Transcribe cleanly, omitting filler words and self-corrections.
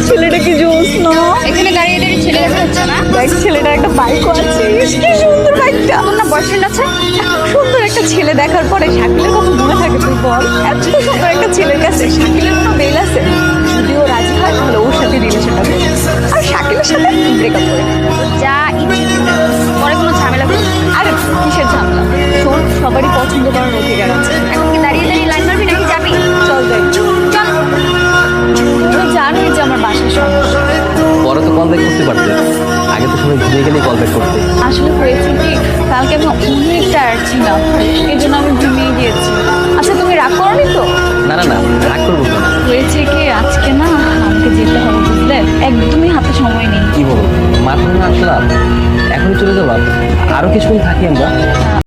ছেলেটা কি জোস না? এখানে দাঁড়িয়ে দাঁড়িয়ে ছেলে দেখা যাচ্ছে না? দেখ ছেলেটার একটা বাইকও আছে, কি সুন্দর বাইকটা। তোর না বয়ফ্রেন্ড আছে? সুন্দর একটা ছেলে দেখার পরে শাকিলের কথা মনে থাকে তুই বল? এত সুন্দর একটা ছেলের কাছে শাকিলের কোনো বেল আছে? যদি ও রাজি হয় তাহলে ওর সাথে রিলেশনটা করবে, আর শাকিলের সাথে ব্রেকআপ করে। যা ইচ্ছে পরে কোনো ঝামেলা করবি না। আরে কিসের ঝামেলা? শোন, সবারই পছন্দ করার অধিকার আছে। এখন কি দাঁড়িয়ে দাঁড়িয়ে লাইন মারবি নাকি যাবি? চল যাই। চল। তুমি জানোই যে আমার বাসার সমস্যা। পরে তো কল ব্যাক করতে পারতে, আগে তো সবাই ঘুরে গেলেই কল ব্যাক করতে। আসলে হয়েছে কি, কালকে আমি অনেক টায়ার্ড ছিলাম, এই জন্য আমি ঘুমিয়ে গিয়েছি। আচ্ছা তুমি রাগ করনি তো? না না না, রাগ করবো কেন? হয়েছে কি, আজকে না আমাকে যেতে হবে বুঝলে, একদমই হাতে সময় নেই। কি বলো, মাত্র না আসলাম, এখনই চলে যাবো? আরো কিছুক্ষণ থাকি আমরা।